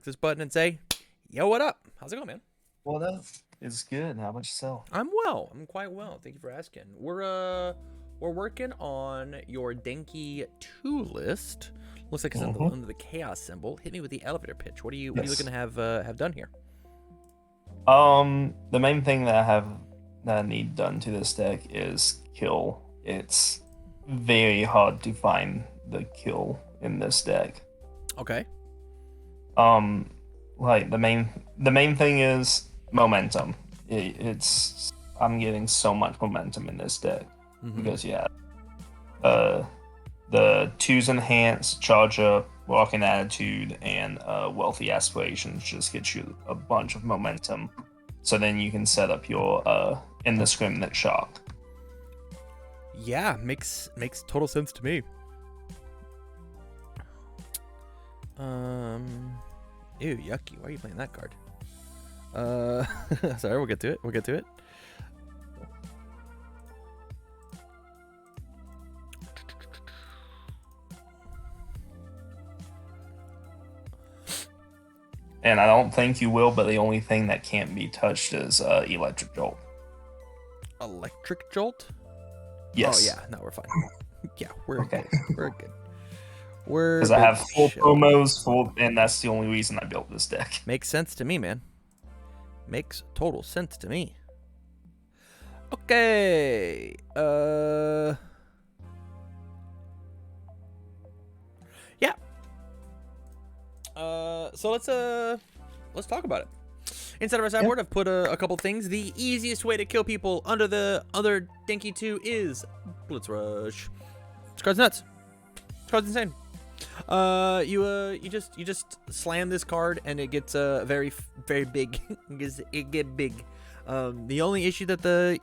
click this button and say, yo, what up? How's it going, man? Well, that is good. How about yourself? I'm well. I'm quite well. Thank you for asking. We're working on your Denki 2 list. Looks like it's under the chaos symbol. Hit me with the elevator pitch. What are you looking to have done here? The main thing that I need done to this deck is kill. It's very hard to find the kill in this deck. Okay. Like the main thing is momentum. I'm getting so much momentum in this deck because the 2's enhance, charge up, walking attitude, and wealthy aspirations just get you a bunch of momentum. So then you can set up your indiscriminate shock. Yeah, makes total sense to me. Ew, yucky. Why are you playing that card? Sorry, we'll get to it. And I don't think you will, but the only thing that can't be touched is Electric Jolt. Electric Jolt? Yes. Oh, yeah. No, we're fine. Yeah, we're okay. Good. We're good. Because I have full promos, and that's the only reason I built this deck. Makes sense to me, man. Makes total sense to me. Okay. Yeah. So let's talk about it. Inside of our sideboard, I've put a couple things. The easiest way to kill people under the other Denki 2 is Blitz Rush. This card's nuts. This card's insane. You just slam this card and it gets very big. It get big. The only issue that the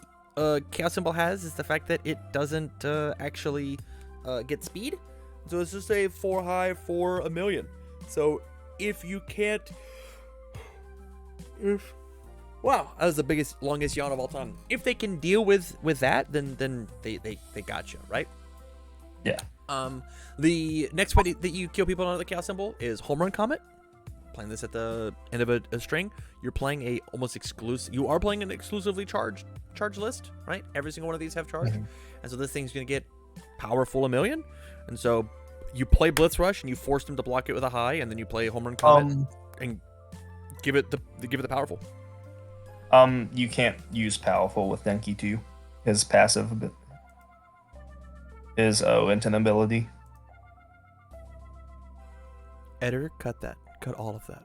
chaos symbol has is the fact that it doesn't actually get speed. So it's just a 4 high for a million. So if you can't, wow, that was the longest yawn of all time. If they can deal with that, then they got you, right? Yeah. The next way that you kill people under the chaos symbol is Home Run Comet. Playing this at the end of a string, you're playing you are playing an exclusively charge list, right? Every single one of these have charge, and so this thing's gonna get powerful a million, and so you play Blitz Rush and you force them to block it with a high, and then you play Home Run Comet and give it the powerful. You can't use powerful with Denki 2. His passive is instant ability. Editor, cut that. Cut all of that.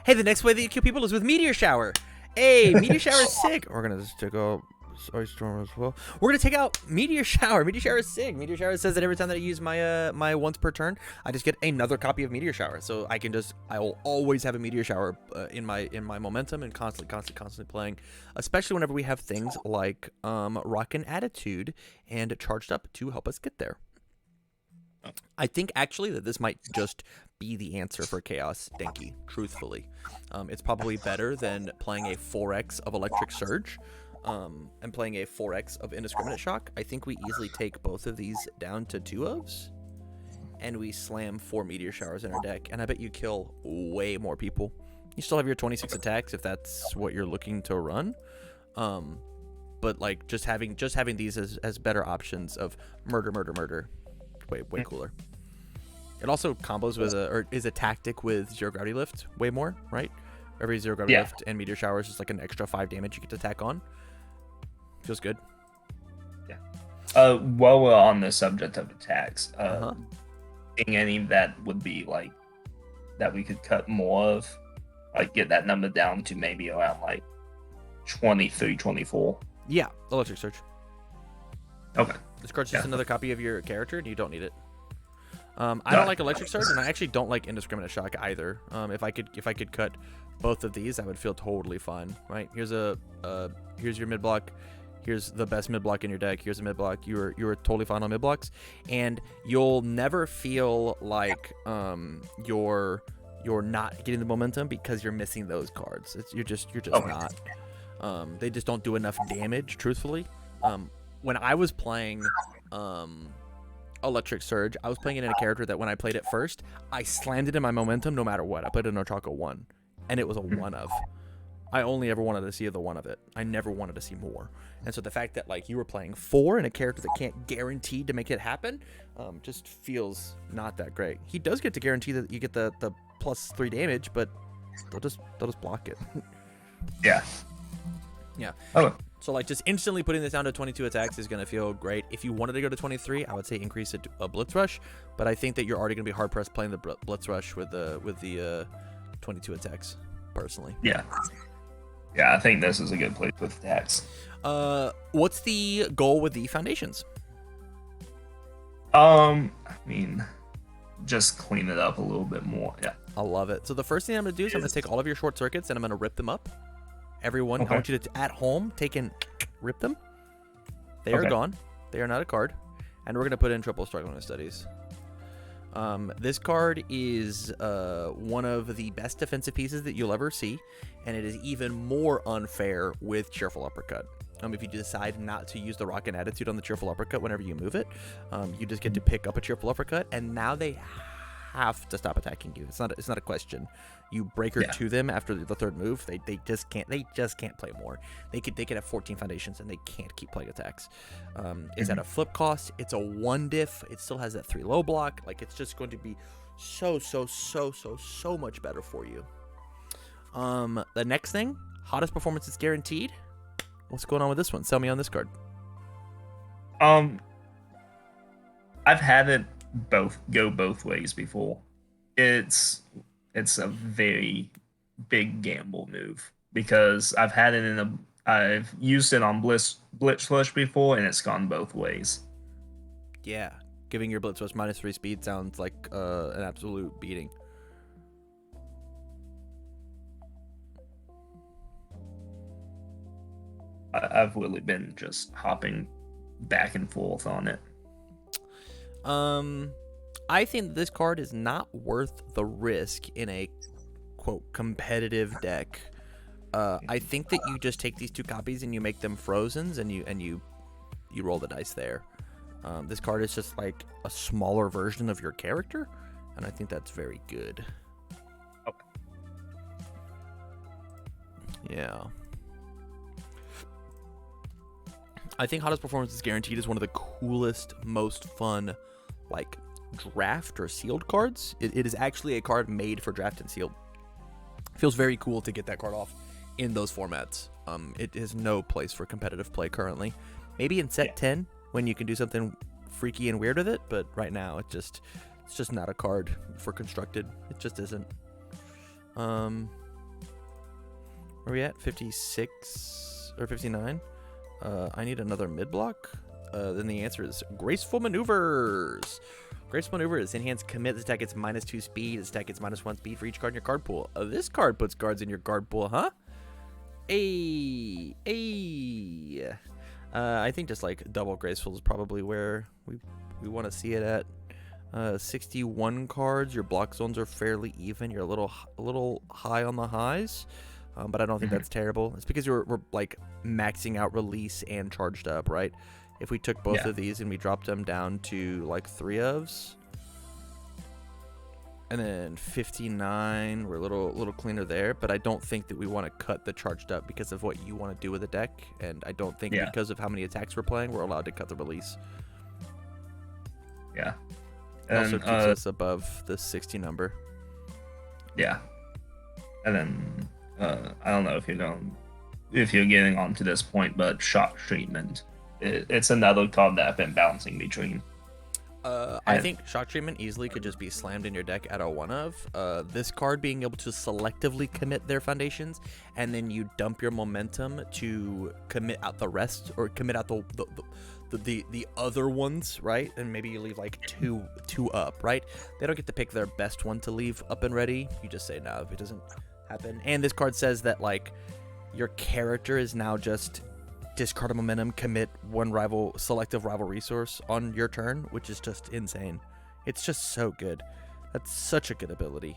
Hey, the next way that you kill people is with Meteor Shower. Hey, Meteor Shower is sick. We're gonna just take out Ice Storm as well. We're gonna take out Meteor Shower. Meteor Shower is sick. Meteor Shower says that every time that I use my my once per turn, I just get another copy of Meteor Shower. So I will always have a Meteor Shower in my momentum and constantly playing. Especially whenever we have things like Rockin' Attitude and Charged Up to help us get there. I think actually that this might just be the answer for Chaos Denki, truthfully. It's probably better than playing a 4x of Electric Surge and playing a 4x of Indiscriminate Shock. I think we easily take both of these down to 2-ofs, and we slam 4 Meteor Showers in our deck, and I bet you kill way more people. You still have your 26 attacks if that's what you're looking to run. But like just having these as better options of murder. Way cooler. It also combos with is a tactic with Zero Gravity Lift way more, right? Every Zero Gravity Lift and Meteor Shower is just like an extra 5 damage you get to attack on. Feels good. Yeah. While we're on the subject of attacks, any that would be like that we could cut more of, like get that number down to maybe around like 23, 24. Yeah, Electric Surge. Okay. This card's just another copy of your character, and you don't need it. I don't like Electric Surge, and I actually don't like Indiscriminate Shock either. If I could cut both of these, I would feel totally fine. Right? Here's your mid block. Here's the best mid block in your deck. Here's a mid block. You're totally fine on mid blocks, and you'll never feel like you're not getting the momentum because you're missing those cards. You're just not. They just don't do enough damage, truthfully. When I was playing Electric Surge, I was playing it in a character that when I played it first, I slammed it in my momentum no matter what. I put it in Ochako 1, and it was a 1 of. I only ever wanted to see the 1 of it. I never wanted to see more. And so the fact that like you were playing 4 in a character that can't guarantee to make it happen, just feels not that great. He does get to guarantee that you get the +3 damage, but they'll just block it. Yeah. Yeah. Oh. So like just instantly putting this down to 22 attacks is gonna feel great. If you wanted to go to 23, I would say increase it to a Blitz Rush, but I think that you're already gonna be hard pressed playing the Blitz Rush with the 22 attacks, personally. Yeah. Yeah, I think this is a good place with attacks. What's the goal with the foundations? I mean, just clean it up a little bit more. Yeah. I love it. So the first thing I'm gonna do is I'm gonna take all of your short circuits and I'm gonna rip them up. Everyone, Okay. I want you to at home take and rip them. They are Okay. gone. They are not a card, and we're gonna put in triple struggling with studies. This card is one of the best defensive pieces that you'll ever see, and it is even more unfair with Cheerful Uppercut. If you decide not to use the Rocket Attitude on the Cheerful Uppercut whenever you move it, you just get to pick up a Cheerful Uppercut, and now they have to stop attacking you. It's not a question. You breaker to them after the third move. They just can't play more. They could have 14 foundations and they can't keep playing attacks. It's at a flip cost. It's a 1 diff. It still has that 3 low block. Like it's just going to be so much better for you. The next thing, hottest performance is guaranteed. What's going on with this one? Sell me on this card. I've had it go both ways before. It's a very big gamble move because I've used it on Blitz Flush before and it's gone both ways. Yeah, giving your Blitz Rush -3 speed sounds like an absolute beating. I've really been just hopping back and forth on it. I think this card is not worth the risk in a quote competitive deck. I think that you just take these 2 copies and you make them frozens and you roll the dice there. This card is just like a smaller version of your character, and I think that's very good. Okay. Yeah. I think hottest performance is guaranteed is one of the coolest, most fun, like draft or sealed cards. It is actually a card made for draft and sealed. Feels very cool to get that card off in those formats. It has no place for competitive play currently. Maybe in set 10 when you can do something freaky and weird with it, but right now it's just not a card for constructed. It just isn't. Where are we at? 56 or 59? I need another mid block. Then the answer is Graceful Maneuvers. Graceful Maneuver is enhanced commit. This attack gets -2 speed. This attack gets -1 speed for each card in your card pool. This card puts cards in your card pool, huh? I think just like double Graceful is probably where we want to see it at. 61 cards. Your block zones are fairly even. You're a little high on the highs. But I don't think that's terrible. It's because we're like maxing out release and charged up, right? If we took both of these and we dropped them down to like 3 ofs, and then 59, we're a little cleaner there. But I don't think that we want to cut the charged up because of what you want to do with the deck, and I don't think because of how many attacks we're playing, we're allowed to cut the release. Yeah. And also keeps us above the 60 number. Yeah. And then I don't know if you're getting on to this point, but Shock Treatment. It's another card that I've been bouncing between. I think Shock Treatment easily could just be slammed in your deck at a 1 of. This card being able to selectively commit their foundations, and then you dump your momentum to commit out the rest, or commit out the other ones, right? And maybe you leave like two up, right? They don't get to pick their best one to leave up and ready. You just say no, it doesn't happen. And this card says that like your character is now just discard a momentum, commit 1 selective rival resource on your turn, which is just insane. It's just so good. That's such a good ability.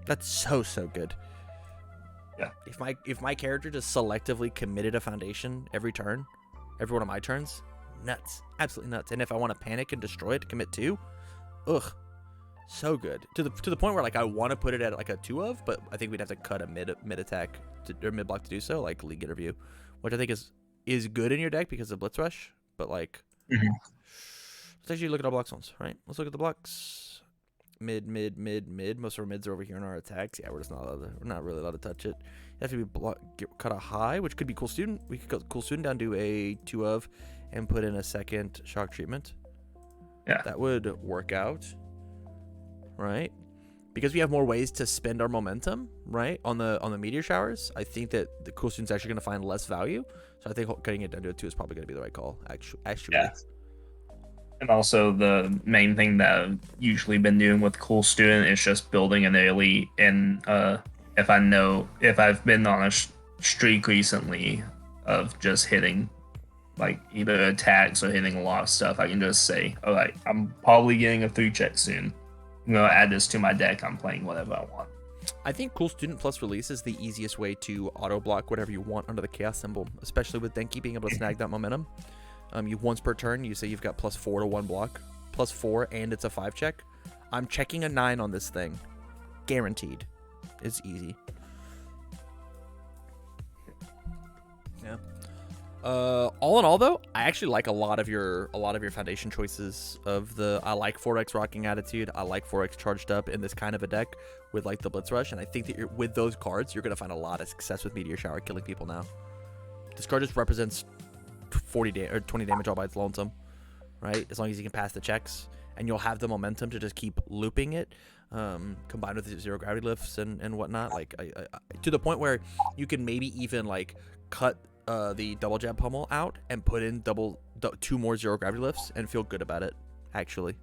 That's so good. Yeah. If my character just selectively committed a foundation every turn, every one of my turns, nuts, absolutely nuts. And if I want to panic and destroy it, commit 2, ugh, so good. To the point where like I want to put it at like a 2 of, but I think we'd have to cut a mid attack or mid block to do so, like League Interview, which I think is good in your deck because of Blitz Rush. But like, let's actually look at our block zones, right? Let's look at the blocks. Mid. Most of our mids are over here in our attacks. Yeah, we're not really allowed to touch it. You have to be cut a high, which could be Cool Student. We could cut Cool Student down to a 2 of, and put in a second shock treatment. Yeah, that would work out, right? Because we have more ways to spend our momentum, right? On the meteor showers, I think that the Cool Student's actually going to find less value. So I think cutting it down to a 2 is probably going to be the right call. Actually. Yeah. And also the main thing that I've usually been doing with Cool Student is just building an early. And if I've been on a streak recently of just hitting like either attacks or hitting a lot of stuff, I can just say, all right, I'm probably getting a 3 check soon. I'm going to add this to my deck. I'm playing whatever I want. I think Cool Student plus Release is the easiest way to auto block whatever you want under the Chaos symbol, especially with Denki being able to snag that momentum. You once per turn, you say you've got +4 to 1 block, +4, and it's a 5 check. I'm checking a 9 on this thing, guaranteed. It's easy. Yeah. All in all, though, I actually like a lot of your foundation choices. I like 4x Rocking Attitude. I like 4x Charged Up in this kind of a deck with like the Blitz Rush, and I think that with those cards, you're gonna find a lot of success with Meteor Shower killing people now. This card just represents 40 or 20 damage all by its lonesome, right? As long as you can pass the checks, and you'll have the momentum to just keep looping it, combined with 0 gravity lifts and whatnot. Like I to the point where you can maybe even like cut the double jab pummel out and put in 2 more 0 gravity lifts and feel good about it, actually.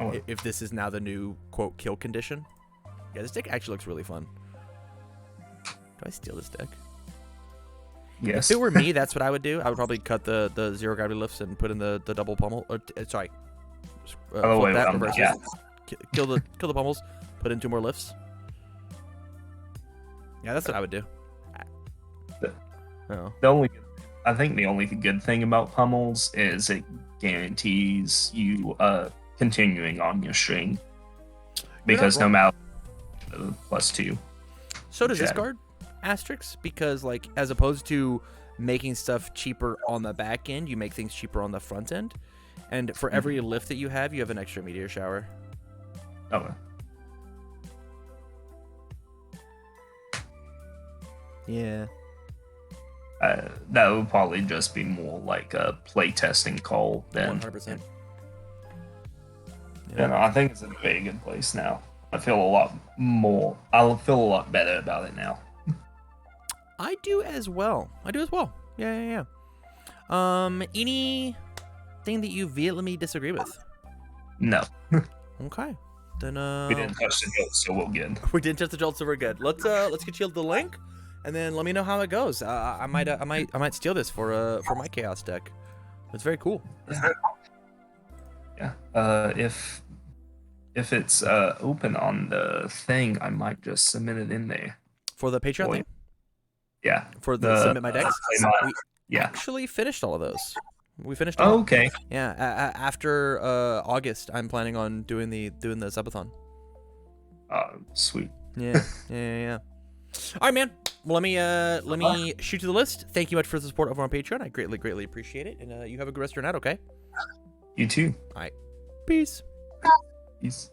Oh. If this is now the new quote kill condition. Yeah, this deck actually looks really fun. Do I steal this deck? Yes. If it were me, that's what I would do. I would probably cut the 0 gravity lifts and put in the double pummel. Or sorry, flip that, reverse it. Yeah. Kill the pummels, put in 2 more lifts. Yeah, that's what I would do. I think the only good thing about pummels is it guarantees you continuing on your string, because no matter +2. So does this card, Asterix, because like as opposed to making stuff cheaper on the back end, you make things cheaper on the front end, and for every lift that you have an extra meteor shower. Okay. Yeah. That would probably just be more like a playtesting call than 100%. Yeah, I think it's in a very good place now. I feel a lot better about it now. I do as well. Yeah. Anything that you vehemently disagree with? No. Okay. Then we didn't touch the jolt, so we're good. We didn't touch the jolt, so we're good. Let's get you the link, and then let me know how it goes. I might steal this for my chaos deck. It's very cool. Yeah. If it's open on the thing, I might just submit it in there. For the Patreon thing? Yeah. For the submit my decks? We yeah. actually finished all of those. We finished all. Oh, okay. Yeah. After August, I'm planning on doing the subathon. Sweet. Yeah. All right, man. Well, let me shoot you the list. Thank you much for the support over on Patreon. I greatly appreciate it. And you have a good rest of your night, okay? You too. All right. Peace. Peace.